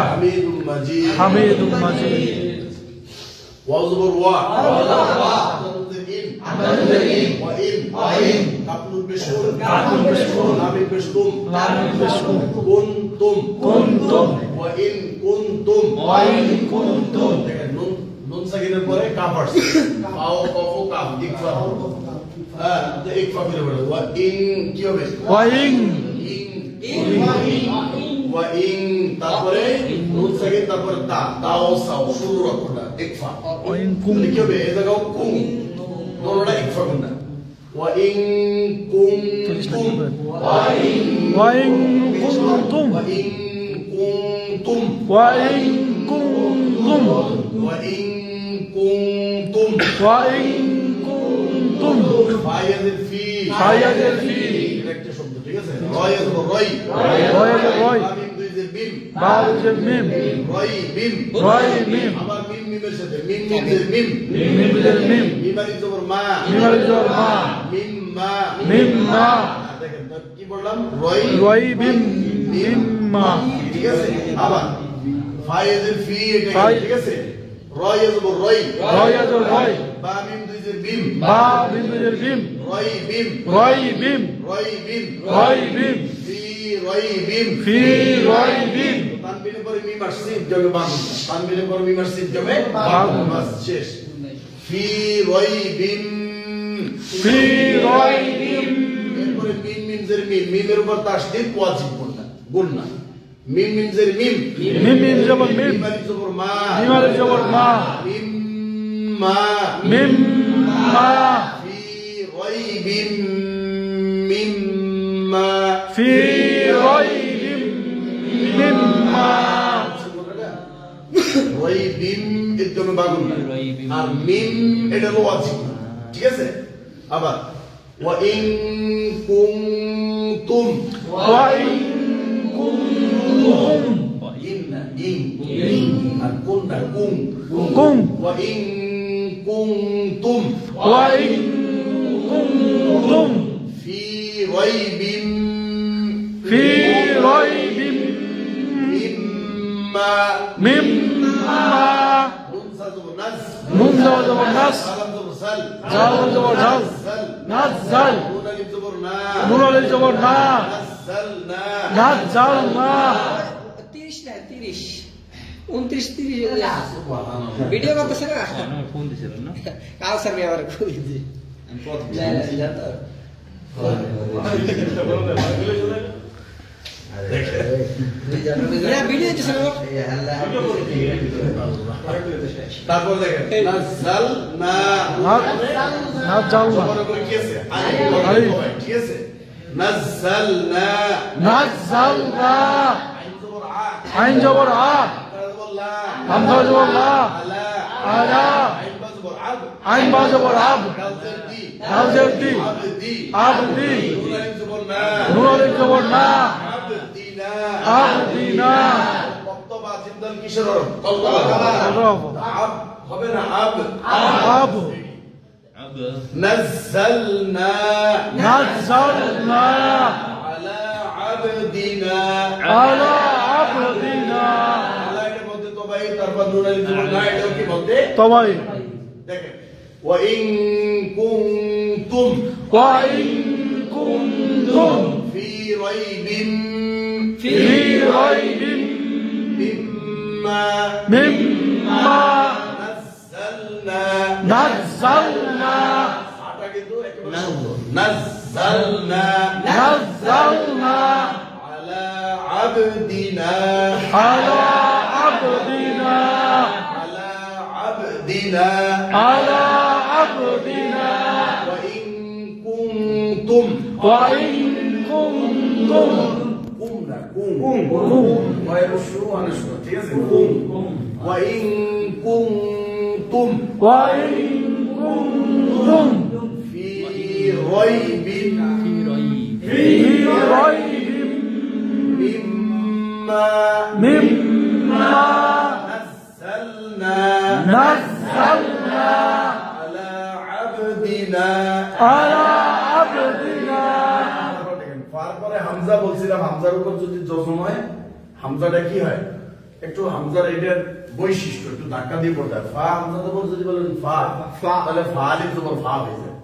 হামিদুম মাজিদ হামিদুম মাজিদ ওয়াজবর ওয়া কুনতুম ওয়া ইন কুনতুম নুন সাকিনের পরে কাফ আসছে ফাও কফ কাফ ইকফা হ্যাঁ তো ইকফা করে বলো ওয়া ইন কি হবে ওয়া ইন ওয়া ইন তারপরে নুন সাকিন তারপরে তা তাও সাও শুরু রাখোটা ইকফা ওয়া ইন কুম কি হবে এই জায়গাও কুম দোনোটা ইকফা করনা ওয়া ইন কুনতুম ওয়া ইন কুনতুম ওয়া ইন কুনতুম ওয়া ইন কুনতুম ওয়া ইন কুনতুম ওয়া ইন কুনতুম ফায়াজের ফি এটা একটা শব্দ ঠিক আছে রয়ের রই মিম দুই যে বিম বা যে মিম রই বিম আবার মিম মিমের সাথে মিম যে মিম মিমারি জবর মা মিম্মা দেখেন তো কি বললাম রই বিম মিম্মা ঠিক আছে আবার ফায়াজের ফি এটা ঠিক আছে রয়ের জবর রই বা মিম দুই যে বিম বা বিম যে বিম রই বিম ফি রই বিম তানবিনের পরে মিম আসছে জবে বাগুন তানবিনের পরে মিম আসছে জবে বাগুন বাস শেষ ফি রই বিম এরপরে মিম জের মিমের উপর তাসদীদ ওয়াজিব গুণনা মিম জের মিম জবর মিম আলিফ জবর মা মিম্মা ফি রই বিম মিম্মা ফি রই বিম মিম্মা রই বিম একদম বাগুন না আর মিম এটা ওয়াজিব ঠিক আছে আবার ওয়া ইন কুনতুম ইন আর কুন না কুম ওয়া ইন কুনতুম ফি রাইবিম মিম্মা নুন জবর নাস জালাম জবর ঝাল নাজ্জাল নুন আলিফ জবর না নাজ্জালনা 30 না 30 29 30 ভিডিও করতেছ না ফোন দিছিল না কাল স্যার আবার কই দি আমি কত জানতো না ভিডিও দিছ না তারপর দেখেন নাযালনা নাজ্জালনা কি আছে ঠিক আছে নাযালনা আইন জবর আ হামজা জবর লা আলা আইন বা জবর আব দাল জের দি আবদি নুন আলিফ জবর না আবদিনা বক্তব্য চিন্তন কিশোর হবে না আব نزلنا على عبدنا على عبدنا এর মধ্যে তবাই তারপর নুন আলিফ জবর না এটাও কি বলতে তবাই দেখেন وإن كنتم في ريب مما نزلنا على عبدنا وإن كنتم وإن كنتم في ريب مما نزلنا على عبدنا তারপরে হামজা বলছিলাম হামজার উপর যদি জজম হয় হামজাটা কি হয় একটু হামজার এটার বৈশিষ্ট্য একটু ধাক্কা দিয়ে পড়তে হয়। ফা হামজা জবর যদি বলেন ফা তাহলে ফা আলিফ জবর ফা হয়ে যায়।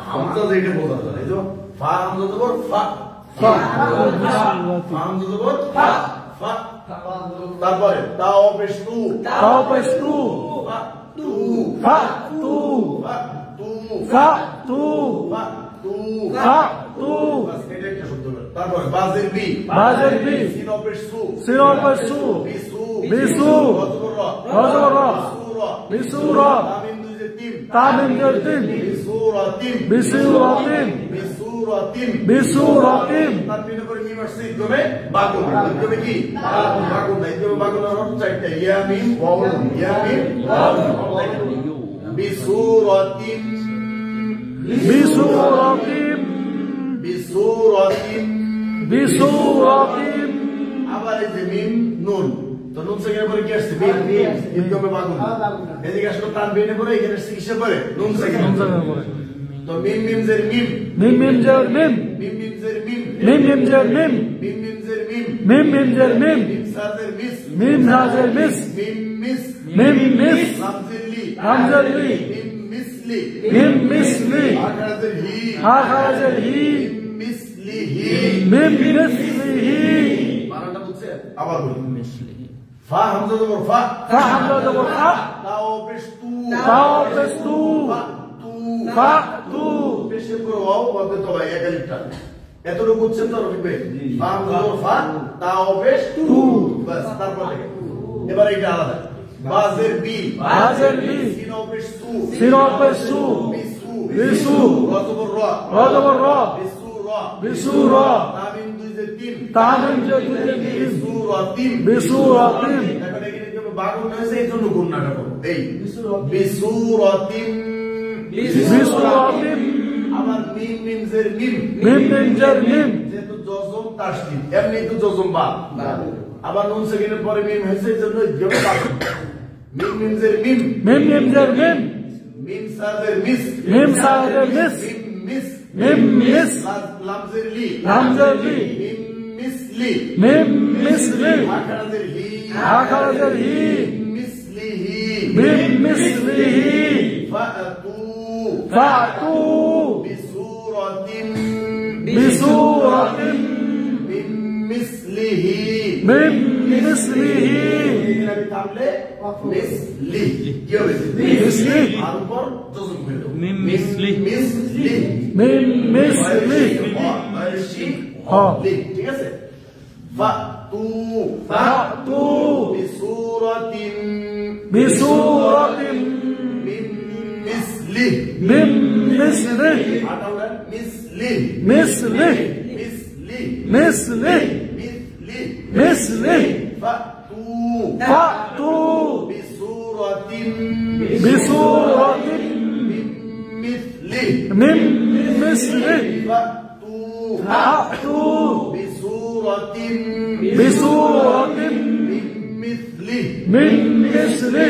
হামজা যেটা বোঝা যায় এই যে ফা হামজা জবর ফা ফা হামজা জবর ফা ফা তারপরে তাও পেশ তু তাও পেশ তু ফা তু ফা তু ফা তু ফা তু ফা তু ফা তু বাস এটা একটা শব্দ হলো। তারপরে বাজের বি বাজের বি সিন পেশ সু সিন পেশ সু বিসু বিসু জবর র জবর র সুরা বিসুরা তামিম দুই তিন তামিম তিন বিসুরাতিন বিসুরাতিন বিসুরাতিন বিসুরাতিন তারপরে করে মিম আসছে ইদগমে বাগুন ইদগমে কি বাগুন না ইদগমে বাগুনের অর্থ চারটা ইয়া মিম ওয়াও ইয়া মিম ওয়াও বিসুরাতিন বিসুরাতিন বিসুরাতিন বিসুরাতিন আবার এই যে মিম নুন তো নুন সেকেন্ড পরে কি আসছে মিম ইদগমে বাগুন এদিকে আসলে তানবিনে পরে এখানে চিকিৎসা করে নুন সেকেন্ড তো মিম মিম জের মিম মিম মিম জের মিম মিম মিম জের মিম মিম মিম জের মিম মিম মিম জের মিম মিম মিম জের মিম মিম সাজের মিস মিম হাজের মিস মিম মিস মিম মিস লামজের লি হামজার লি মিম মিসলি মিম মিসলি আখারাজের হি হাখারাজের হি মিম মিসলিহি মিম মিসলিহি বানানটা বুঝছেন আবার বলি ফা হামজা জবর ফা ফা হামজা জবর ফা তাও পেশ তু তাও পেশ তু ফা তু ফা তু পেশে পুরো ওয়াও বলতে তো ভাই এক আলিফটা এতটুকু বুঝছেন তো রফিক ভাই ফা হামজা জবর ফা তাও পেশ তু বাস তারপর দেখেন এবার এটা আলাদা বাজের বি বাজের বি সিন পেশ সু সিন পেশ সু বিসু বিসু রজবর র রজবর র বিসু র বিসুরা তামিম দুই যে তিন তামিম জের তিন বিসুরাতিন বিসুরাতিন এখন এখানে যে বাগুন হয়েছে এই জন্য গুণনাটা করব এই বিসুরাতিন বিসুরাতিন আবার মিম মিম জের মিম মিম মিম জের মিম যেহেতু জজম তাসদীদ এমনি তো জজম বা আবার নুন সেকেন্ডের পরে মিম হয়েছে এই জন্য ইদগম বা মিম মিম জের মিম মিম মিম জের মিম মিম সাজের মিস মিম সাজের মিস মিম মিস মিম মিস লামজের লি লামজের লি মিম মিসলি মিম মিসলি আখারাজের হি আখারাজের হি মিসলিহি মিম মিসলিহি ফাতু ফাতু বিসুরাতিন বিসুরাতিন মিম মিসলিহি মিম মিসলিহি এখানে আমি থামলে মিসলি কি হবে মিসলি আর উপর জজম হয়ে যাবে মিম মিসলি মিসলি মিম মিসলি হ্যাঁ ঠিক আছে ফাতু ফাতু বিসুরাতিন বিসুরাতিন মিম মিসলি মিম মিসলি আটাউলা মিসলি মিসলি মিসলি মিসলি মিসলি মিসলি ফাতু ফাতু বিসুরাতিন বিসুরাতিন মিসলি মিম মিসলি ফাতু ফাতু বিসুরাতিন বিসুরাতিন মিসলি মিম মিসলি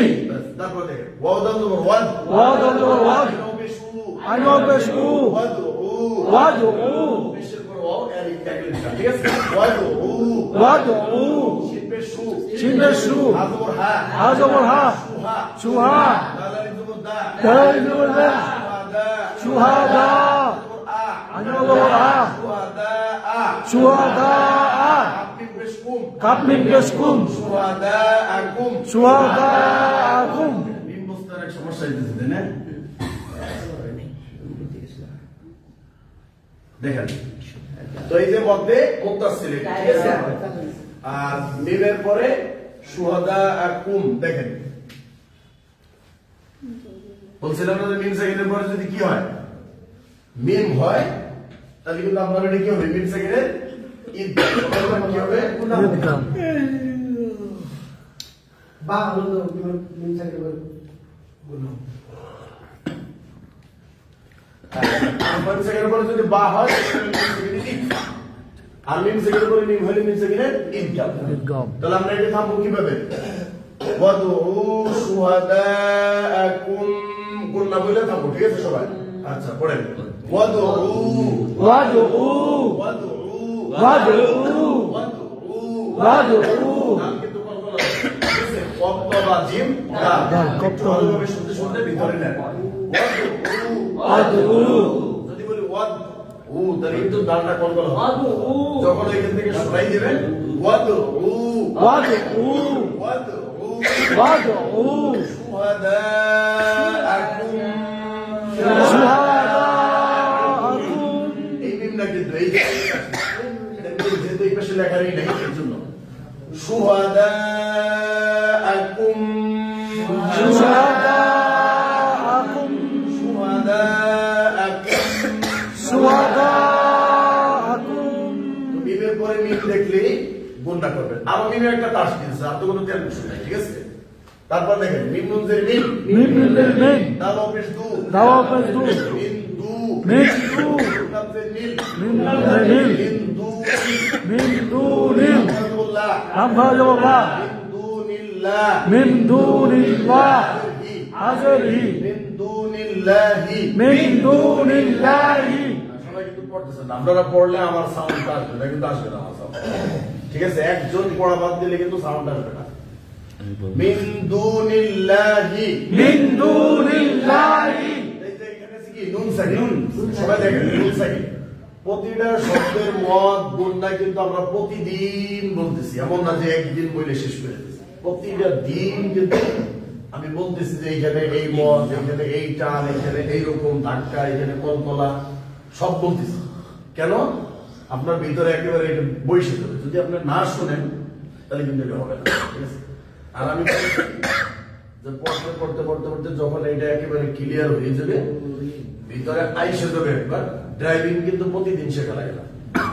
তারপর দেখেন ওয়াদান জবর ওয়াদ ওয়াদ ওয়াদ বেশু আইনো পেশু ওয়াদউ ওয়াদউ বেশের পর ওয়াও এর ইত্যাদি ঠিক আছে ওয়াদউ ওয়াদউ শিন বেশু শিন পেশু হাজবর হা হাজবর হা সুহা সুহা দালালি জবর দা দালালি জবর দা সুহাদা শুহাদা আইনো জবর আ সুহাদা শুহাদা আপনি বেশকুম কাপমিন পেশকুম সুহাদা আকুম শুহাদা আকুম মিম বুঝতে অনেক সমস্যা হইতেছে তাই না দেখেন তো এই যে মধ্যে মুত্তাসিল ঠিক আছে আর মিমের পরে সুহাদা আকুম দেখেন বলছিলাম না যে মিম সেকেন্ডের পরে যদি কি হয় মিম হয় তাহলে কিন্তু আপনার এটা কি হবে মিম সেকেন্ডের ইদগাম কি হবে ইদগাম বা হলো মিম সেকেন্ডের গুণ মিম সেকেন্ডের পরে যদি বা হয় আর মিম সেকেন্ডের পরে মিম হলে মিম সেকেন্ডের ইদগাম ইদগাম তাহলে আমরা এটা থামবো কিভাবে ওয়াদউ শুহাদাআকুম কুল্লা বলে থামবো ঠিক আছে সবাই আচ্ছা পড়েন ওয়াদউ ওয়াদউ ওয়াদউ ওয়াদউ ওয়াদউ ওয়াদউ নাম কিন্তু কল্পনা বা জিম দাল দাল, কপ্ত। ভালোভাবে শুনতে শুনতে ভিতরে নেন যদি বলি ওয়াদ উ তাহলে কিন্তু দালটা কলকল হবে যখন এখান থেকে সরাই দেবেন ওয়াদ উ এই মিমটা কিন্তু এই যেহেতু এই পাশে লেখা নেই এর জন্য শুহাদাআকুম মিমের পরে মিম দেখলে গুণটা করবেন আবার মিমের একটা তাস দিয়েছে আর তো কোনো টেনশন নাই ঠিক আছে তারপর দেখেন মিম নুনজের মিম দাল অফিস দু মিন দু নামজের মিল من دون الله أجره من دون الله আপনারা পড়লে আমার সাউন্ডটা আসবে না কিন্তু আসবে না আমার সাউন্ড ঠিক আছে একজন পড়া বাদ দিলে কিন্তু সাউন্ড আসবে না মিন দুনিল্লাহি এখানে কি নুন সাকিন সবাই দেখেন নুন সাকিন প্রতিটা শব্দের মত গুণটা কিন্তু আমরা প্রতিদিন বলতেছি এমন না যে একদিন বলে শেষ করে দিচ্ছি প্রতিটা দিন কিন্তু আমি বলতেছি যে এইখানে এই মত এখানে এই টান এখানে এইরকম ধাক্কা এখানে কলকলা সব বলতেছি কেন আপনার ভিতরে একেবারে এটা বসে যাবে যদি আপনি না শোনেন তাহলে কিন্তু এটা হবে না ঠিক আছে আর আমি যে পড়তে পড়তে পড়তে পড়তে যখন এটা একেবারে ক্লিয়ার হয়ে যাবে ভিতরে আইসে যাবে একবার ড্রাইভিং কিন্তু প্রতিদিন শেখা লাগে না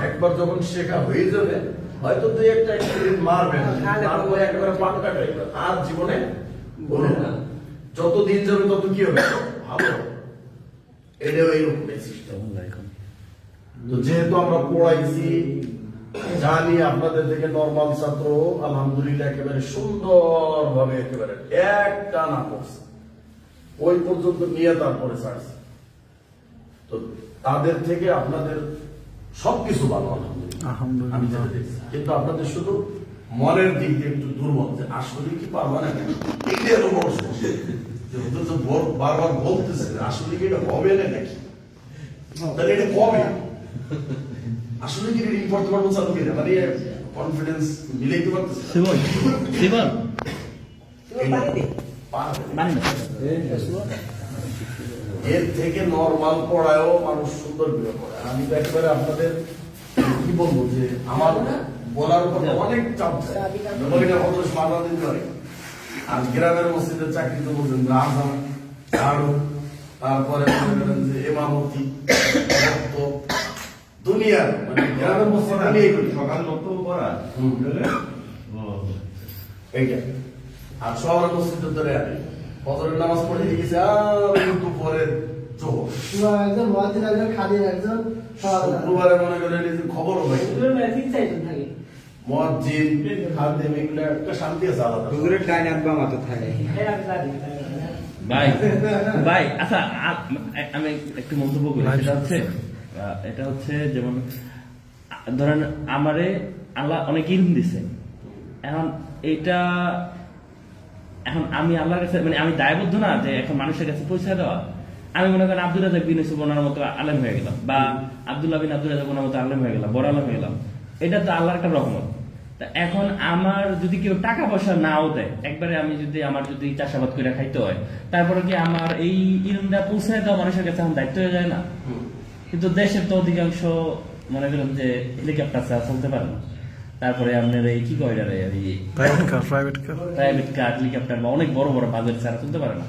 একবার যখন শেখা হয়ে যাবে হয়তো দুই একটা এক্সপিরিয়েন্স মারবেন তারপরে একেবারে পাক্কা ড্রাইভার আর জীবনে বলুন না যত দিন যাবে তত কি হবে ভালো এটাও এইরকম সিস্টেম তো যেহেতু আমরা পড়াইছি জানি আপনাদের থেকে নরমাল ছাত্র আলহামদুলিল্লাহ একেবারে সুন্দর ভাবে একেবারে একটা না পড়ছে ওই পর্যন্ত নিয়ে তারপরে ছাড়ছে তো তাদের থেকে আপনাদের সবকিছু ভালো আলহামদুলিল্লাহ আমি যেটা দেখছি কিন্তু আপনাদের শুধু মনের দিক দিয়ে একটু দুর্বল যে আসলে কি পারবা না এইটার উপর বারবার বলতেছে আসলে কি এটা হবে না নাকি তাহলে এটা কবে আসলে কি রিডিং পড়তে পারবো চালু কিনা মানে কনফিডেন্স মিলাইতে পারতেছে এর থেকে নরমাল পড়ায়ও মানুষ সুন্দর করে পড়ায় আমি তো একেবারে আপনাদের কি বলবো যে আমার বলার উপর অনেক চাপ মাথা দিতে পারে আর গ্রামের মসজিদের চাকরি তো বলছেন আজান ঝাড়ু তারপরে যে এমামতি দুনিয়ার মানে গ্রামের মসজিদে সকাল মতো পড়া এইটা আর শহরের মসজিদের ধরে আনি ফজরের নামাজ পড়ে গেছে আর দুপুরে জোহর একজন মুয়াজ্জিন একজন খাদিম একজন শুক্রবারে মনে করেন খবরও ভাই মুয়াজ্জিন খাদিম এগুলো একটা শান্তি আছে আলাদা হুজুরের ডাইন আব্বা মাথা থাকে ভাই ভাই আচ্ছা আমি একটু মন্তব্য করি এটা হচ্ছে যেমন ধরেন আমারে আল্লাহ অনেক ইলম দিছে এখন আমি আল্লাহর কাছে মানে আমি দায়বদ্ধ না যে এখন মানুষের কাছে পৌঁছে দেওয়া আমি মনে করেন আব্দুল রাজাক বিন ইউসুফ ওনার মতো আলেম হয়ে গেলাম বা আব্দুল্লাহ বিন আব্দুল রাজাক ওনার মতো আলেম হয়ে গেলাম বড় আলেম হয়ে গেলাম এটা তো আল্লাহর একটা রহমত তা এখন আমার যদি কেউ টাকা পয়সা নাও দেয় একবারে আমি যদি আমার যদি চাষাবাদ করে খাইতে হয় তারপরে কি আমার এই ইলমটা পৌঁছে দেওয়া মানুষের কাছে এখন দায়িত্ব হয়ে যায় না কিন্তু দেশের তো অধিকাংশ মনে করেন যে হেলিকপ্টার ছাড়া চলতে পারে না তারপরে আপনার এই কি কয় প্রাইভেট কার হেলিকপ্টার বা অনেক বড় বড় বাজেট ছাড়া চলতে পারে না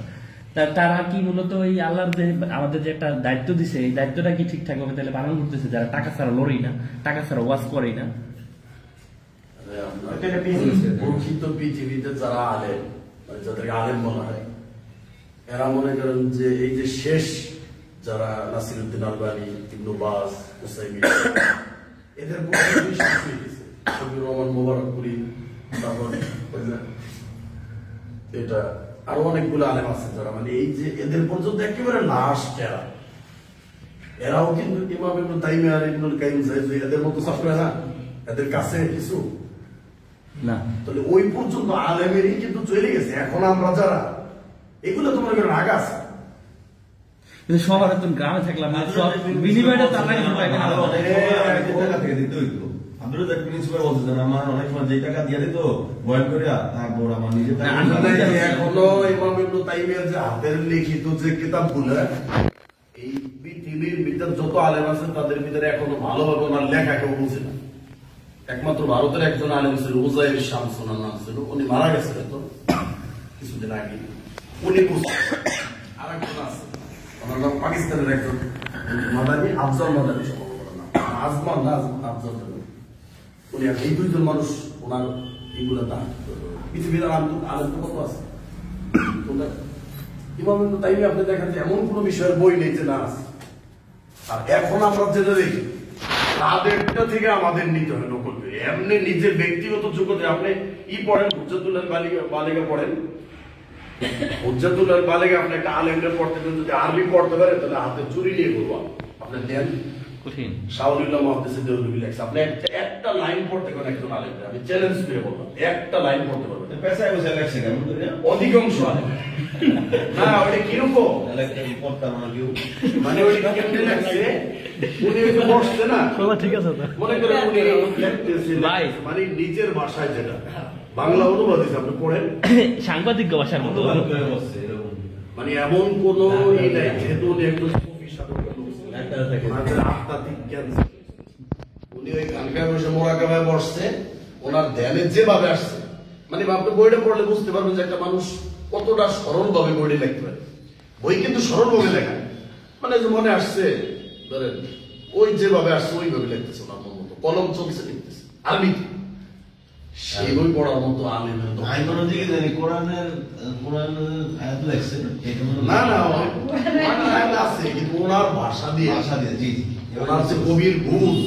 তারা কি মূলত এই আল্লাহর যে আমাদের যে একটা দায়িত্ব দিছে এই দায়িত্বটা কি ঠিকঠাক ভাবে তাহলে পালন করতেছে যারা টাকা ছাড়া লড়েই না টাকা ছাড়া ওয়াজ করেই না প্রকৃত পৃথিবীতে যারা আলেম যাদেরকে আলেম বলা হয় এরা মনে করেন যে এই যে শেষ যারা নাসিরউদ্দিন আলবানী ইবনে বাজ উসাইমিন এদের বয়স শেষ হয়ে গেছে শফিউর রহমান মোবারকপুরি তারপর এটা আরো অনেকগুলো আলেম আছে যারা মানে এই যে এদের পর্যন্ত একেবারে লাস্ট এরাও কিন্তু ইমাম ইবনে তাইমিয়া আর ইবনুল কাইয়িম এদের মতো সফটওয়্যার না এদের কাছে কিছু না তাহলে ওই পর্যন্ত আলেমেরই কিন্তু চলে গেছে। এখন আমরা যারা এগুলো তোমার রাগ আছে, কিন্তু শহরে তো গ্রামে থাকলাম না, সব বিনিময়টা তার লাগে পাইবেন। এখনো ইমাম ইবনে তাইমিয়ার যে হাতের লিখিত যে কিতাবগুলো, এই পৃথিবীর ভিতর যত আলেম আছে তাদের ভিতরে এখনো ভালোভাবে ওনার লেখা কেউ বুঝে না। একমাত্র ভারতের একজন আলেম ছিল উজাইর শামস, ওনার নাম ছিল, উনি মারা গেছিলেন তো কিছুদিন আগে, উনি বুঝতেন। আর একজন আছে, ওনার নাম পাকিস্তানের একজন মাদানী, আফজল মাদানী সম্ভবত নাম, আজমান না আফজল। উনি এই দুইজন মানুষ ওনার এইগুলো না পৃথিবীর আলেম তো কত আছে। ইমাম ইবনে তাইমিয়া আপনি দেখেন যে এমন কোন বিষয়ের বই নেই যে না আছে। আর এখন আমরা যেটা দেখি তাদেরটা থেকে আমাদের নিতে হয় নকল করে। এমনি নিজের ব্যক্তিগত যোগ্যতা আপনি পড়েন, হুজ্জাতুল বালিগা পড়েন, হুজ্জাতুল বালিগা আপনি একটা আলেমদের পড়তে দেন, যদি আরবি পড়তে পারে তাহলে হাতে চুরি নিয়ে করবো আপনি দেন কঠিন। শাহুল্লাহ মুহাদ্দিসে দেওলভী লেখছে, আপনি একটা লাইন পড়তে পারেন একজন আলেমদের, আমি চ্যালেঞ্জ করে বললাম একটা লাইন পড়তে পারবেন অধিকাংশ আলেম। না ওটা কিরকম মানে ওই কেমনে লাগছে, উনি ওই যে বসছে না ঠিক আছে মনে করেন উনি লিখতেছে মানে নিজের ভাষায় যেটা বাংলা অনুবাদ দিচ্ছে আপনি পড়েন সাংবাদিক ভাষার মতো, মানে এমন কোন ই নাই, যেহেতু উনি একজন সুফি সাধক আধ্যাত্মিক জ্ঞান, উনি ওই গানকায় বসে মোরাকাবায় বসছে, ওনার ধ্যানে যেভাবে আসছে, মানে আপনি বইটা পড়লে বুঝতে পারবেন যে একটা মানুষ কতটা সরল ভাবে বইটা লিখতে পারে। বই কিন্তু সরল ভাবে লেখা, মানে যে মনে আসছে ধরেন ওই যেভাবে আসছে ওইভাবে লিখতেছে, ওনার মন মতো কলম চলছে লিখতেছে আরবি। সেই বই পড়ার মতো আলেমের তো না না আয়াত আছে, কিন্তু ওনার ভাষা দিয়ে ওনার যে কবির বুঝ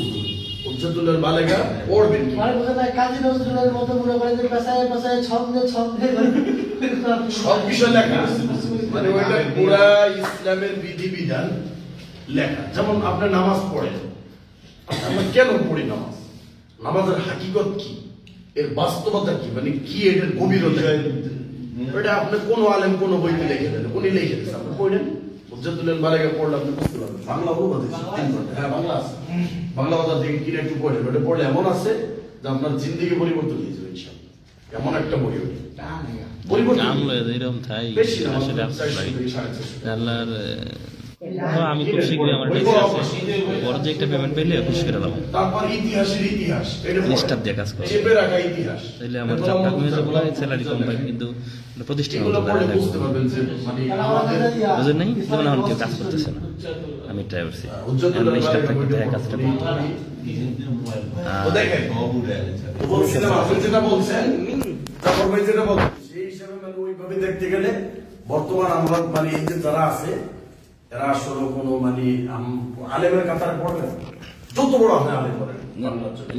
হুজ্জাতুল বালিগা পড়বেন কি মানে বোঝা যায় কাজী নজরুলের মতো মনে করে যে পেশায় পেশায় ছন্দে ছন্দে সব বিষয় লেখা, মানে ওইটা পুরা ইসলামের বিধিবিধান লেখা। যেমন আপনি নামাজ পড়েন, আমরা কেন পড়ি নামাজ, নামাজের হাকিকত কি, এর বাস্তবতা কি, মানে কি এটার গভীরতা, এটা আপনি কোন আলেম কোন বইতে লিখে দেন, উনি লিখে দিচ্ছেন, আপনি পড়েন হুজ্জাতুল বালিগা পড়লে আপনি বুঝতে পারবেন। বাংলা অনুবাদ হ্যাঁ বাংলা আছে, বাংলা বাজার থেকে কিনে একটু পড়েন, ওটা পড়লে এমন আছে যে আপনার জিন্দেগি পরিবর্তন হয়ে যাবে ইনশাআল্লাহ। এমন একটা বই আমি খুব শীঘ্রই আমার বড় যে একটা পেমেন্ট পেলে খুশি করে দেবো। তারপর ইতিহাসের ইতিহাস স্টাফ দিয়ে কাজ করে চেপে রাখা ইতিহাস, তাহলে আমার চাপটা কমে যাবে, স্যালারি কম পাই, কিন্তু প্রতিষ্ঠান বুঝতে পারবেন যে মানে আমাদের বুঝেন নাই, যেমন এখন কেউ কাজ করতেছে না, আমি ট্রাই করছি স্টাফ থাকতে দেয় কাজটা করতে। দেখেন বলছিলাম আপনি যেটা বলছেন, তারপর ভাই যেটা বলছেন সেই হিসাবে মানে ওইভাবে দেখতে গেলে বর্তমান আমরা মানে এই যে যারা আছে এরা আসলে কোনো মানে আলেমের কাতারে পড়বে না, যত বড় আপনি আলেম করেন।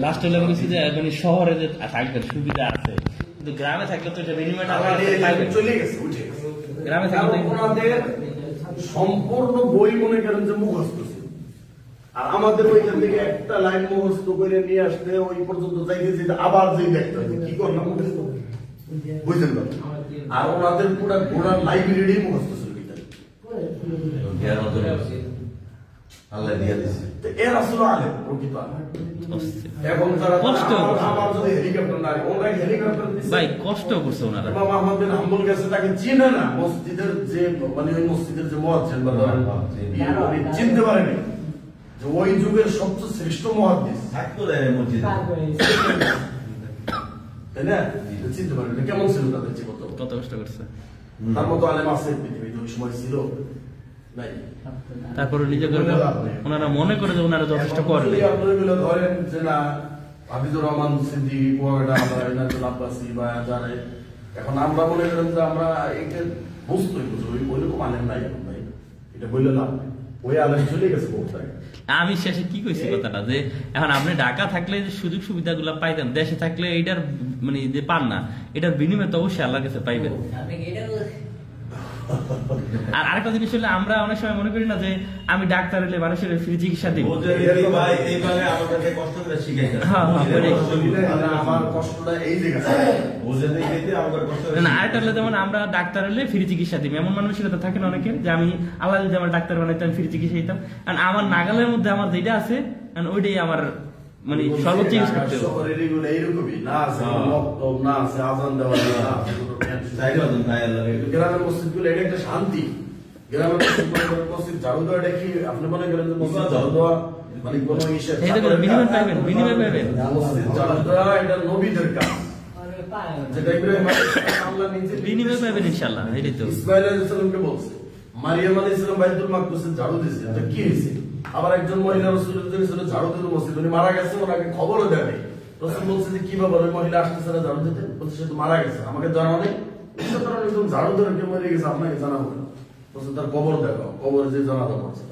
লাস্ট হলে বলছি যে মানে শহরে যে থাকবেন সুবিধা আছে, কিন্তু গ্রামে থাকলে তো এটা মিনিমামটা চলে গেছে, উঠে গেছে। গ্রামে থাকলে ওনাদের সম্পূর্ণ বই মনে করেন যে মুখস্থ ছিল, আর আমাদের ওইখান থেকে একটা লাইন মুখস্থ করে নিয়ে আসতে ওই পর্যন্ত যাইতে যেতে আবার যেই দেখতে হবে কি করলাম মুখস্থ, বুঝলেন না? আর ওনাদের পুরো ঘোড়ার লাইব্রেরি মুখস্থ ছিল ভিতরে, আল্লাহ দিয়ে দিয়েছে। এর আসলে আলেম প্রকৃত আলেম। এখন যারা আমার যদি হেলিকপ্টার না ওরা হেলিকপ্টার ভাই কষ্ট করছে ওনারা, ইমাম আহমদ বিন হাম্বল কাছে তাকে চিনে না, মসজিদের যে মানে ওই মসজিদের যে মুয়াজ্জিন বা উনি চিনতে পারেনি যে ওই যুগের সবচেয়ে শ্রেষ্ঠ মুহাদ্দিস থাকতো মসজিদে, তাই না? চিনতে পারেনি, কেমন ছিল তাদের জীবন, কত কষ্ট করছে। তার মতো আলেম আছে পৃথিবীতে ওই সময় ছিল নাই। তারপরে নিজে ওনারা মনে করে যে ওনারা যথেষ্ট করলে আপনারা ধরেন যে না হাফিজুর রহমান সিদ্দিকী কুয়াকাটা আমরা ইনাজুল আব্বাসী বা যারা, এখন আমরা মনে করেন যে আমরা এটা বুঝতেই বুঝবো ওই বলে তো আলেম নাই এখন ভাই, এটা বললে লাভ নেই, ওই আলেম চলে গেছে কোথায়। আমি শেষে কি কইছি কথাটা যে এখন আপনি ঢাকা থাকলে যে সুযোগ সুবিধা গুলা পাইতেন, দেশে থাকলে এইটার মানে যে পান না, এটার বিনিময়ে তো অবশ্যই আল্লাহর কাছে পাইবেন। আর আরেকটা জিনিস হলো আমরা অনেক সময় মনে করি না যে আমি ডাক্তার হলে মানুষের ফ্রি চিকিৎসা দিব। আমার কষ্টটা এই জায়গায় আরেকটা হলো যেমন আমরা ডাক্তার হলে ফ্রি চিকিৎসা দিব, এমন মানসিকতা থাকে না অনেকের যে আমি আল্লাহ যদি আমার ডাক্তার বানাইতাম ফ্রি চিকিৎসা দিতাম। কারণ আমার নাগালের মধ্যে আমার যেটা আছে ওইটাই আমার মানে সর্বোচ্চ ইউজ করতে হবে। এইরকমই না আছে মক্তব না আছে আজান দেওয়া না গ্রামের মসজিদগুলো এটা একটা শান্তি। গ্রামের মসজিদ ঝাড়ু দেওয়া এটা কি আপনি মনে করেন যে মসজিদ ঝাড়ু দেওয়া মানে কোন বিনিময় পাইবেন, বিনিময় পাইবেন। মসজিদ ঝাড়ু দেওয়া এটা নবীদের কাজ, যেটা ইব্রাহিম আল্লাহ নিজে বিনিময় পাইবেন ইনশাআল্লাহ। এটাই তো ইসমাইল আলাইহিস সালামকে বলছে, মারিয়াম আলাইহিস সালাম বাইতুল মাকদুসে ঝাড়ু দিয়েছে, তো কি হয়েছে? আবার একজন মহিলা রাসূলুল্লাহ ঝাড়ু দিতে মসজিদ, উনি মারা গেছে, ওনাকে খবরও দেয় নাই। রাসূল বলছে যে কি ব্যাপার, ওই মহিলা আসতেছে না ঝাড়ু দিতে? বলছে সে তো মারা গেছে, আমাকে জানাও নেই। একদম ঝাড়ু ধরে কেউ মরে গেছে, আপনাকে জানাবো না। বলছে তার কবর দেখাও, কবর যে জানাতে পারছে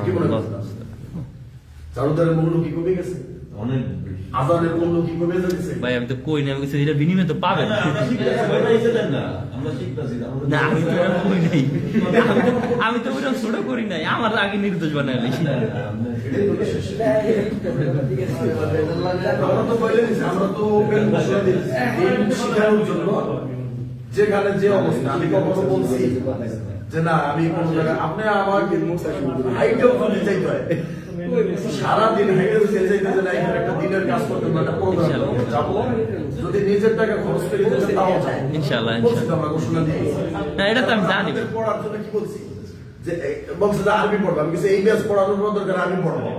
কি মনে করছে? ঝাড়ু ধরে মূল্য কি কমে গেছে? অনেক আজানের মূল্য কি কমে যাচ্ছে? ভাই আমি তো কই না, আমি কিছু এটা বিনিময় তো পাবেন না। আমি তো ওইরকম ছোট করি নাই, আমার আগে নির্দোষ বানাইলে আমরা তো বলে দিচ্ছি, আমরা তো ওপেন ঘোষণা দিচ্ছি শিখানোর জন্য যেখানে যে অবস্থা। আমি কখনো বলছি যে না আমি কোন জায়গায় আপনি আমাকে হাইটেও চলে যাইতে হয়, সারাদিন হাইটেও চলে যাইতে না, এখানে একটা দিনের কাজ করতে একটা প্রোগ্রাম যাবো, যদি নিজের টাকা খরচ করে দিতে তাও যায় ইনশাআল্লাহ। আমরা ঘোষণা দিয়েছি। না এটা তো আমি জানি। পড়ার জন্য কি বলছি যে বলছে যে আরবি পড়বো, আমি কিছু এই ব্যাচ পড়ানোর পর দরকার আমি পড়বো।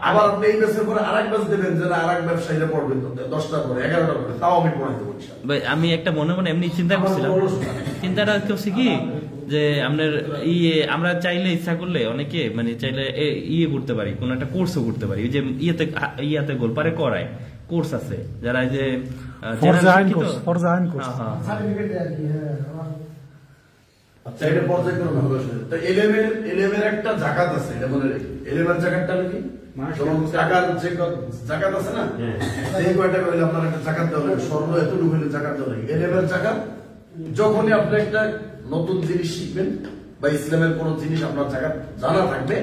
আবার আপনি এই ব্যাচের পরে আরেক ব্যাচ দেবেন যে না আরেক ব্যবসায়ীরা পড়বেন 10টার পরে 11টার পরে, তাও আমি পড়াই দেবো। ভাই আমি একটা মনে মনে এমনি চিন্তা করছিলাম, চিন্তাটা হচ্ছে কি যে আপনার আমরা চাইলে ইচ্ছা করলে অনেকে মানে চাইলে করতে পারি, কোন একটা কোর্সও করতে পারি। যে ইয়াতে গোলপারে করায় কোর্স আছে, যারা যে আচ্ছা এটা পর্যায়ক্রমে হবে। তো এলেমের একটা জাকাত আছে, এটা মনে রেখে। এলেমের জাকাতটা কি? টাকার যে জাকাত আছে না, যে কয়টা হইলে আপনার একটা জাকাত দেওয়া লাগে, স্বর্ণ এতটুকু হইলে জাকাত দেওয়া লাগে। এলেমের জাকাত যখনই আপনি একটা নতুন জিনিস শিখবেন বা ইসলামের কোন জিনিস আপনার জাকাত জানা থাকবে,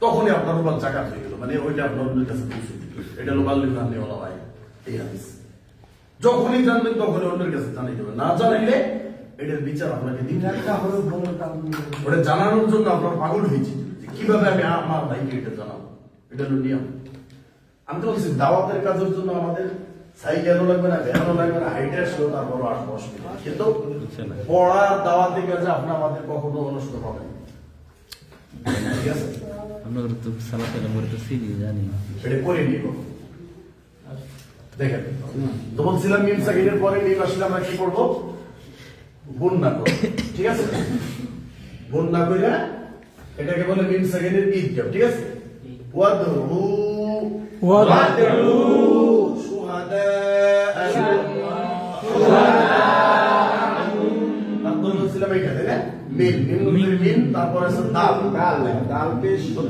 তখনই আপনার উপর জাকাত হয়ে গেল, মানে ওইটা আপনার অন্যের কাছে পৌঁছে দিল। এটা হলো বাল্যিক জানলে বলা হয় এই হাদিস। যখনই জানবেন তখনই অন্যের কাছে জানিয়ে দেবেন, না জানাইলে এটার বিচার আপনাকে দিতে হবে। ওটা জানানোর জন্য আপনার পাগল হয়েছে যে কিভাবে আমি আমার ভাইকে এটা জানাবো, এটা হলো নিয়ম। আমি তো বলছি দাওয়াতের কাজের জন্য আমাদের সাইকেলও লাগবে না, ভ্যানও লাগবে না, হাইটে আসলেও তারপর আসবো অসুবিধা। কিন্তু পড়া দাওয়াতের কাজে আপনি আমাদের কখনো অনুষ্ঠ পাবেন, ঠিক আছে? আমরা তো সালাতের আমরা তো সিরি জানি, এটা করে নিব। দেখেন তো বলছিলাম মিম সাকিনের পরে মিম আসলে আমরা কি করবো? বন্যা করব, ঠিক আছে? বন্যা কইরা এটাকে বলে মিম সাকিনের ঈদগাহ, ঠিক আছে? ওয়াদউ তারপরে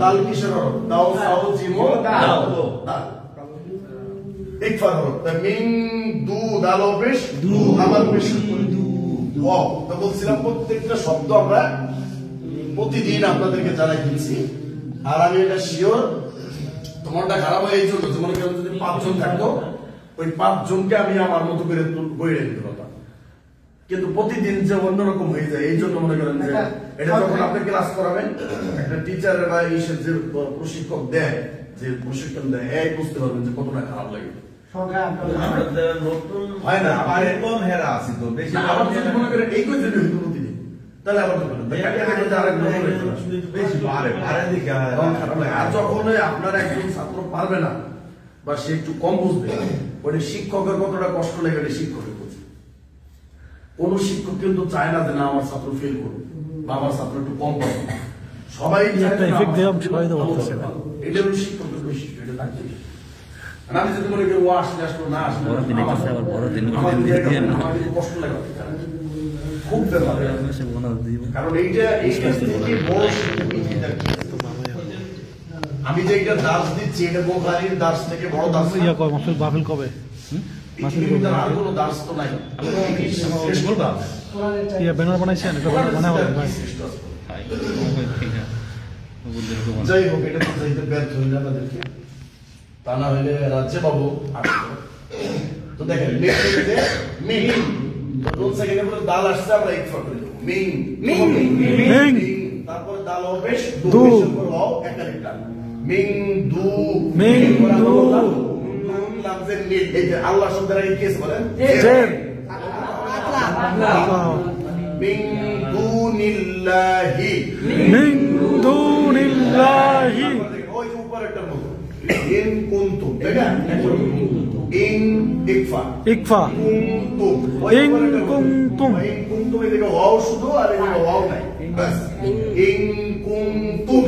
দাল কিসের দাও সাও জিমো দাল ইকফা ধরো মিন দু দালো বেশ দু আমার বেশ তো বলছিলাম প্রত্যেকটা শব্দ আমরা প্রতিদিন আপনাদেরকে জানাই দিচ্ছি। আর আমি এটা শিওর তোমারটা খারাপ হয় এই জন্য, মনে করেন যদি 5 জন থাকতো, ওই 5 জনকে আমি আমার মতো করে বইয়ে দিতে পারতাম। কিন্তু প্রতিদিন যে অন্যরকম হয়ে যায়, এই জন্য মনে করেন যে এটা যখন আপনি ক্লাস করাবেন, একটা টিচার বা ইসের যে প্রশিক্ষক দেয়, যে প্রশিক্ষণ দেয়, এই বুঝতে পারবেন যে কতটা খারাপ লাগে। হয় না কম হেরা আছে তো বেশি, আবার যদি মনে করেন এই কই যদি হইতো প্রতিদিন, তাহলে আবার তো বেশি পারে দিকে খারাপ লাগে। আর যখন আপনার একজন ছাত্র পারবে না বা সে একটু কম বুঝবে, ওই শিক্ষকের কতটা কষ্ট লাগে ওই শিক্ষকের বুঝবে। কোন শিক্ষক কিন্তু চায় না যে না আমার ছাত্র ফেল করবে বা আমার ছাত্র একটু কম পাবে, সবাই এটা হলো শিক্ষকের বৈশিষ্ট্য, এটা থাকবে। আমি যদি মনে করি ও আসলে আসলো না আসলে কষ্ট লাগে, খুব ব্যাপার। কারণ এইটা বড় আমি যে এটা দাস দিচ্ছি, এটা বুখারীর দাস থেকে বড় দাস। বাফেল কবে আর কোনো দাস তো নাই, শ্রেষ্ঠতা আছে। ব্যানার বানাইছেন, এটা বানাবো ভাই। যাই হোক, এটা তো যাইতে ব্যর্থ হইলে আমাদেরকে, তা না হইলে রাজ্যে পাবো। তো দেখেন দাল আসছে, আমরা ইকফা করে দেবো তারপরে দাল হবে আল্লাহ শব্দের আগে কেস বলেন মিন দুনিল্লাহি, ওই যে উপরেরটার মতো ইন কুনতুম, তাই না? ইন ইকফা কুনতুম, ইন কুনতুম, ইন কুনতুম এদিকে ওয়াও শুধু, আর এদিকে ওয়াও নাই, বাস ইন কুনতুম।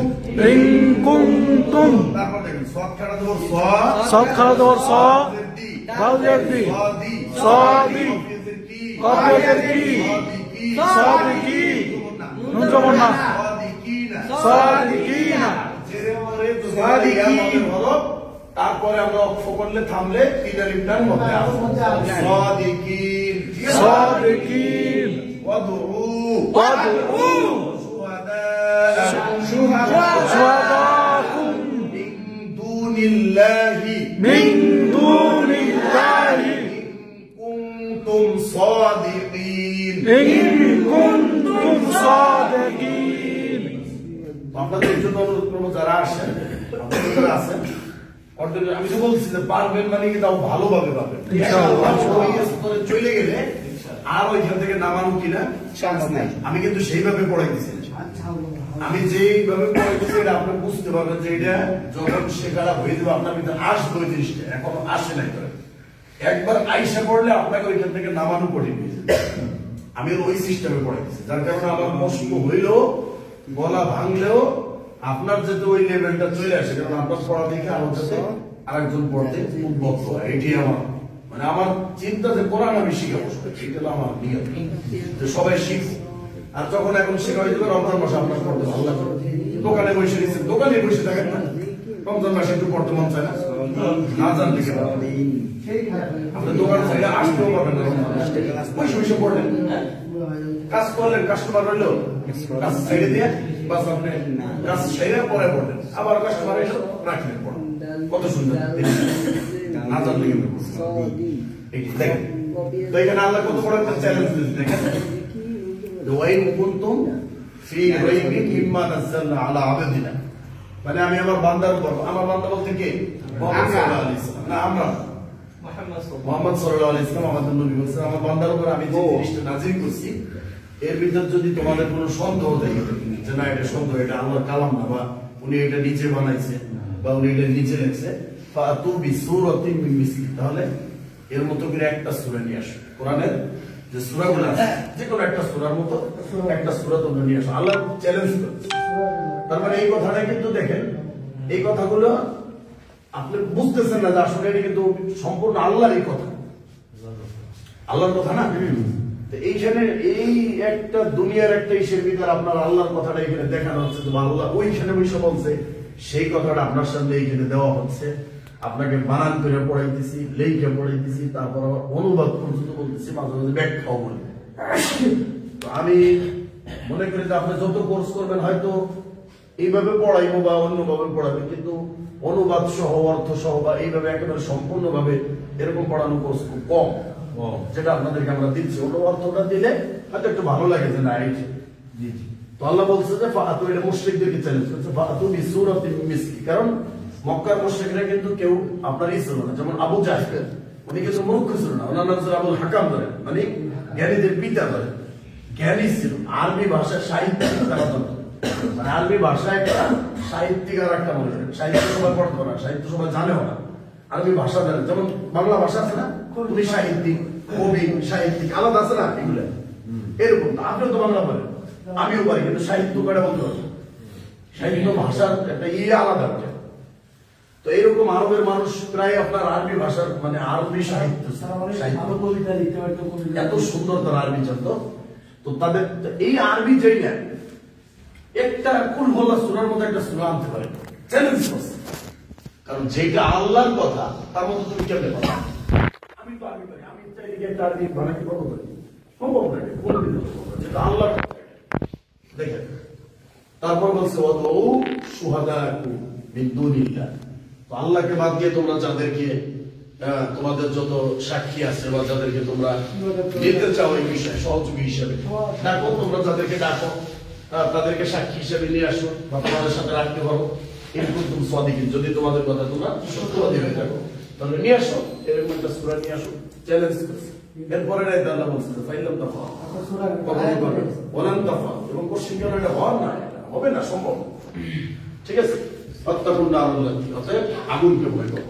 তারপর দেখেন সদ খাড়া দেব, সদ খাড়া দেব, স গাউজের দি, সাদি কফের কি, সাদিকি নুন জবর না, সাদিকিনা, তারপরে আমরা অক্ষ করলে থামলে তিন আলিফটার মধ্যে মিন দুনিল্লাহি কুনতুম সাদিকিন, আপনাদের জন্য অনুরোধ করবো যারা আসেন, আমি তো বলছি যে পারবেন মানে কি তাও ভালোভাবে পাবেন, চলে গেলে আর ওইখান থেকে নামানো কিনা আমি কিন্তু সেইভাবে পড়াইতেছি। আমি যেইভাবে পড়াইতেছি এটা আপনি বুঝতে পারবেন যে এটা যখন শেখাটা হয়ে যাবে আপনার ভিতরে আসবে ওই জিনিসটা, এখনো আসে নাই। একবার আইসা পড়লে আপনাকে ওইখান থেকে নামানো পড়ে নিয়েছে। আমি ওই সিস্টেমে পড়াইতেছি, যার কারণে আমার কষ্ট হইলেও গলা ভাঙলেও আপনার যাতে ওই লেভেলটা চলে আসে, কারণ আপনার পড়া দেখে আমার যাতে আরেকজন পড়তে উদ্বুদ্ধ হয়। এটি আমার মানে আমার চিন্তা যে কোরআন আমি শিখাবো, সেটা হলো আমার নিয়ম যে সবাই শিখবো। আর যখন এখন শেখা হয়ে যাবে রমজান মাসে আপনার পড়তে ভালো লাগবে, দোকানে বসে নিচ্ছেন, দোকানে বসে থাকেন না, রমজান মাসে একটু পড়তে মন চায় না জানলে আপনি দোকান থেকে আসতেও পারবেন না, বসে বসে পড়লেন, কাজ করলেন, কাস্টমার রইলো কাজ ছেড়ে দিয়ে বাস আপনি কাজ ছেড়ে পরে পড়লেন, আবার কাস্টমার এসে রাখলেন পড়েন, কত সুন্দর না জানলে কিন্তু দেখেন। তো এখানে আল্লাহ কত বড় একটা চ্যালেঞ্জ দিয়েছে, দেখেন ওয়াইন কুনতুম ফি রাইবিন মিম্মা নাযালনা আলা আবদিনা, মানে আমি আমার বান্দার উপর, আমার বান্দা বলতে কে? মুহাম্মদ সাল্লাল্লাহু আলাইহি ওয়াসাল্লাম, না আমরা মুহাম্মদ সাল্লাল্লাহু আলাইহি ওয়াসাল্লাম আমাদের নবী বলেছেন, আমার বান্দার উপর আমি যে জিনিসটা নাযিল করছি এর ভিতর যদি তোমাদের কোনো সন্দেহ থাকে যে না এটা সন্দেহ, এটা আল্লাহর কালাম না, বা উনি এটা নিচে বানাইছে বা উনি এটা নিচে লিখছে, ফাতু বিসূরাতিন মিন মিসলি, তাহলে এর মতো করে একটা সূরা নিয়ে আসো। কোরআনের যে সূরাগুলো আছে যে কোনো একটা সূরার মতো একটা সূরা তোমরা নিয়ে আসো, আল্লাহ চ্যালেঞ্জ করছে। তার মানে এই কথাটা কিন্তু দেখেন, এই কথাগুলো আপনি বুঝতেছেন না যে আসলে এটা কিন্তু সম্পূর্ণ আল্লাহরই কথা, আল্লাহর কথা না। এইখানে এই একটা দুনিয়ার একটা ইসের ভিতরে আপনার আল্লাহর কথাটা এখানে দেখানো হচ্ছে, তো আল্লাহ ওইখানে বসে বলছে, সেই কথাটা আপনার সামনে এইখানে দেওয়া হচ্ছে, আপনাকে বানান করে পড়াইতেছি, লেখে পড়াইতেছি, তারপর আবার অনুবাদ পর্যন্ত বলতেছি, মাঝে মাঝে ব্যাখ্যাও বলি। তো আমি মনে করি যে আপনি যত কোর্স করবেন হয়তো এইভাবে পড়াইবো বা অন্যভাবে পড়াবেন, কিন্তু অনুবাদ সহ অর্থ সহ বা এইভাবে একেবারে সম্পূর্ণভাবে এরকম পড়ানো কোর্স খুব কম, যেটা আপনাদেরকে আমরা দিচ্ছি। অন্য অর্থটা দিলে হয়তো একটু ভালো লাগে যে না এই তো আল্লাহ বলছে যে ফাতু, এটা মুশরিকদেরকে চ্যালেঞ্জ করছে, ফাতু বিসূরাতিন মিন মিসলি, কারণ মক্কার মুশরিকরা কিন্তু কেউ আপনার ই ছিল না, যেমন আবু জাহল উনি কিন্তু মূর্খ ছিল না, ওনার নাম ছিল আবুল হাকাম ধরেন, মানে জ্ঞানীদের পিতা ধরেন, জ্ঞানী ছিল, আরবি ভাষার সাহিত্যিক তারা জানত, মানে আরবি ভাষা একটা সাহিত্যিক আর একটা মানুষ, সাহিত্য সবাই পড়তে না, সাহিত্য সবাই জানেও না, আরবি ভাষা জানে, যেমন বাংলা ভাষা আছে না, উনি সাহিত্যিক, কবি, সাহিত্যিক আলাদা আছে না, এগুলো এরকম। আপনিও তো বাংলা বলেন, আমিও পারি, কিন্তু সাহিত্য কয়টা বলতে পারি, সাহিত্য ভাষার একটা ইয়ে আলাদা। তো এইরকম আরবের মানুষ প্রায় আপনার আরবি ভাষার মানে আরবি সাহিত্য এত সুন্দর তার আরবি জানতো। তো তাদের এই আরবি যেই না একটা কুল হল্লা সূরার মতো একটা সূরা আনতে পারে, চ্যালেঞ্জ করছে, কারণ যেটা আল্লাহর কথা তার মতো তুমি কেমনে পারো। আমি তো আমি পারি, আমি চাইলে কি একটা আরবি বানাতে পারবো না? সম্ভব না, এটা বলে দিতে পারবো না, যেটা আল্লাহ দেখেন। তারপর বলছে ওয়াদউ শুহাদাকুম মিন দুনিল্লাহ, তো আল্লাহকে বাদ দিয়ে তোমরা যাদেরকে তোমাদের যত সাক্ষী আছে বা যাদেরকে তোমরা নিতে চাও এই বিষয়ে সহযোগী হিসেবে ডাকো, তোমরা যাদেরকে ডাকো তাদেরকে সাক্ষী হিসেবে নিয়ে আসো বা তোমাদের সাথে রাখতে পারো। এরকম তুমি সাদিকিন, যদি তোমাদের কথা তোমরা সত্যবাদী হয়ে থাকো তাহলে নিয়ে আসো, এরকম একটা সূরা নিয়ে আসো, চ্যালেঞ্জ করছে। এরপরে রাইতে আল্লাহ বলছে ফাইলাম তাফা ওয়ালান তাফা, এবং কোশ্চেন এটা হওয়ার না, হবে না, সম্ভব না। ঠিক আছে, ফাত্তাকুন নারুল্লাতি, অতএব আগুনকে ভয় করো,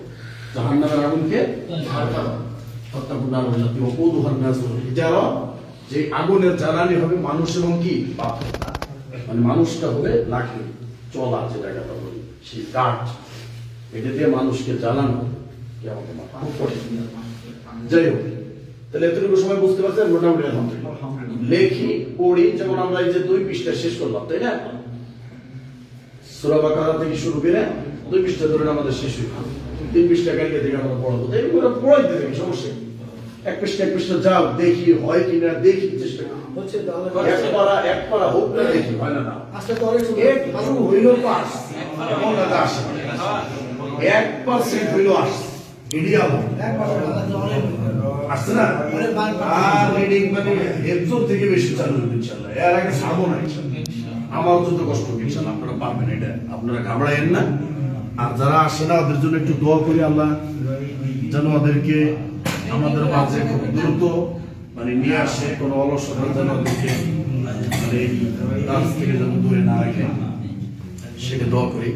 জাহান্নামের আগুনকে ভয় করো। ফাত্তাকুন নারুল্লাতি ওয়াকুদুহান নাস ওয়াল হিজারা, যে আগুনের জ্বালানি হবে মানুষ এবং কি পাথর, মানে মানুষটা হবে লাঠি চলা, যেটাকে আমরা বলি সেই কাঠ, এটা দিয়ে মানুষকে জ্বালানো কিয়ামতের মাঠে খুব কঠিন। যাই হোক, তাহলে এতটুকু সময় বুঝতে পারছেন মোটামুটি আলহামদুলিল্লাহ। লেখি পড়ি, যেমন আমরা এই যে 2 পৃষ্ঠা শেষ করলাম, তাই না? সূরা বাকারা থেকে শুরু করে 2 পৃষ্ঠা ধরে আমাদের শেষ হইল, 3 পৃষ্ঠা কালকে থেকে আমরা পড়াবো, তাই এগুলো পড়াইতে থাকি, সমস্যা নেই। 1 পৃষ্ঠা যাও, দেখি হয় কিনা, দেখি, চেষ্টা করি, এক পারা হোক না, দেখি হয় না, একটু হইল পাস, এমন না আসে 1% হইল আসে, ইডিয়াল আসছে না, আর রিডিং মানে একজন থেকে বেশি চালু হবে ইনশাআল্লাহ, এর আগে ছাড়বো না ইনশাআল্লাহ। আমার যত কষ্ট হবে ইনশাআল্লাহ, আপনারা পারবেন, এটা আপনারা ঘাবড়ায়েন না। আর যারা আসে না ওদের জন্য একটু দোয়া করি, আল্লাহ যেন ওদেরকে আমাদের মাঝে খুব দ্রুত মানে নিয়ে আসে, কোনো অলসতা যেন ওদেরকে মানে কাজ থেকে যেন দূরে না রাখে, সেটা দোয়া করি।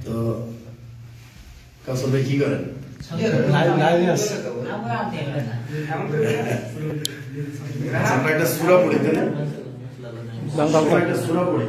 তো কাসর ভাই কি করেন? আমরা একটা সূরা পড়ি, তাই না? একটা সূরা পড়ি।